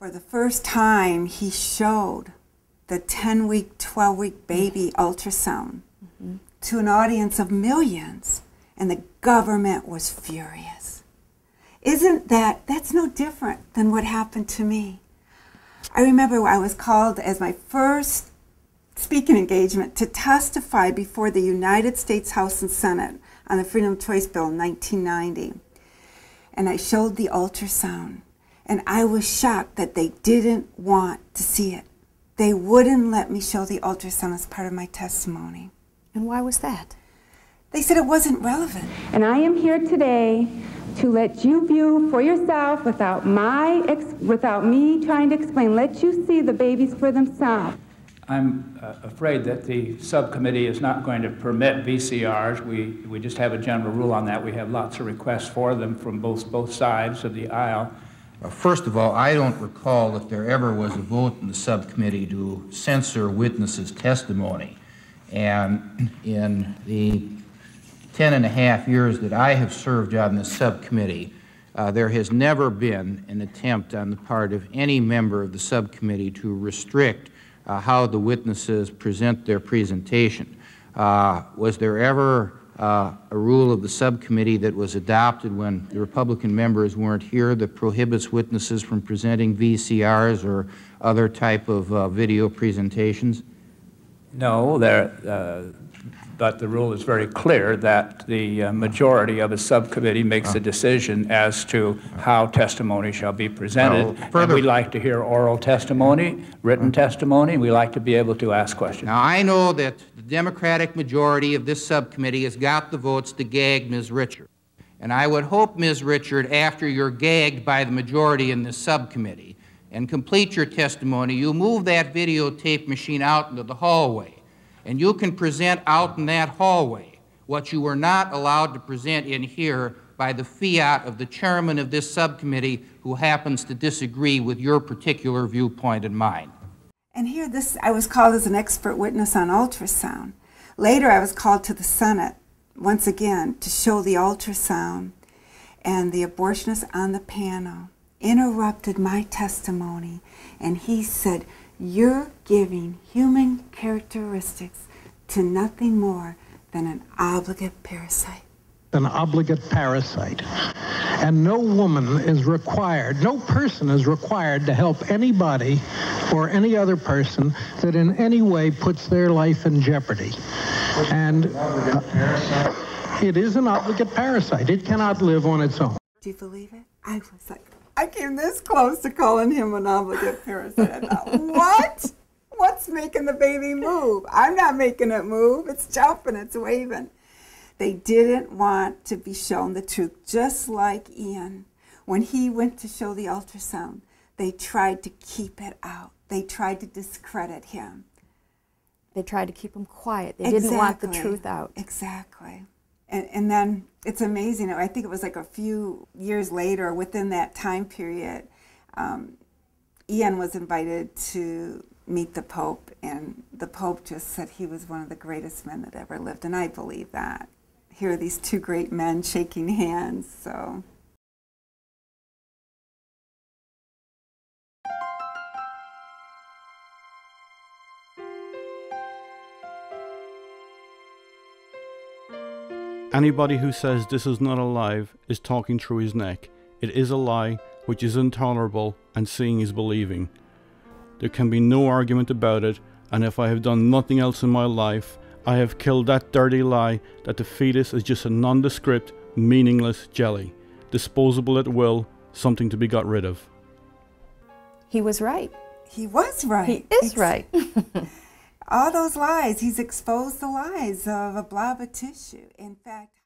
For the first time, he showed the 10-week, 12-week baby ultrasound to an audience of millions, and the government was furious. That's no different than what happened to me. I remember I was called as my first speaking engagement to testify before the United States House and Senate on the Freedom of Choice Bill in 1990. And I showed the ultrasound, and I was shocked that they didn't want to see it. They wouldn't let me show the ultrasound as part of my testimony. And why was that? They said it wasn't relevant. And I am here today to let you view for yourself without me trying to explain. Let you see the babies for themselves. I'm afraid that the subcommittee is not going to permit VCRs. We just have a general rule on that. We have lots of requests for them from both sides of the aisle. First of all, I don't recall that there ever was a vote in the subcommittee to censor witnesses' testimony. And in the 10.5 years that I have served on the subcommittee, there has never been an attempt on the part of any member of the subcommittee to restrict how the witnesses present their presentation. Was there ever a rule of the subcommittee that was adopted when the Republican members weren't here that prohibits witnesses from presenting VCRs or other type of video presentations? No, but the rule is very clear that the majority of a subcommittee makes a decision as to how testimony shall be presented. And we like to hear oral testimony, written testimony. We like to be able to ask questions. Now, I know that the Democratic majority of this subcommittee has got the votes to gag Ms. Richard. And I would hope, Ms. Richard, after you're gagged by the majority in this subcommittee and complete your testimony, you move that videotape machine out into the hallway. And you can present out in that hallway what you were not allowed to present in here by the fiat of the chairman of this subcommittee who happens to disagree with your particular viewpoint and mine. And here, I was called as an expert witness on ultrasound. Later, I was called to the Senate, once again, to show the ultrasound, and the abortionist on the panel interrupted my testimony, and he said, "You're giving human characteristics to nothing more than an obligate parasite." An obligate parasite. And no woman is required, no person is required to help anybody or any other person that in any way puts their life in jeopardy. And it is an obligate parasite. It cannot live on its own. Do you believe it? I was like, I came this close to calling him an obligate parasite. I thought, what? What's making the baby move? I'm not making it move. It's jumping, it's waving. They didn't want to be shown the truth, just like Ian. When he went to show the ultrasound, they tried to keep it out. They tried to discredit him. They tried to keep him quiet. They didn't want the truth out. Exactly. And then it's amazing. I think it was like a few years later, within that time period, Ian was invited to meet the Pope, and the Pope just said he was one of the greatest men that ever lived, and I believe that. Here are these two great men shaking hands, so. Anybody who says this is not alive is talking through his neck. It is a lie, which is intolerable, and seeing is believing. There can be no argument about it, and if I have done nothing else in my life, I have killed that dirty lie that the fetus is just a nondescript, meaningless jelly, disposable at will, something to be got rid of. He was right. He was right. He is right. All those lies, he's exposed the lies of a blob of tissue. In fact,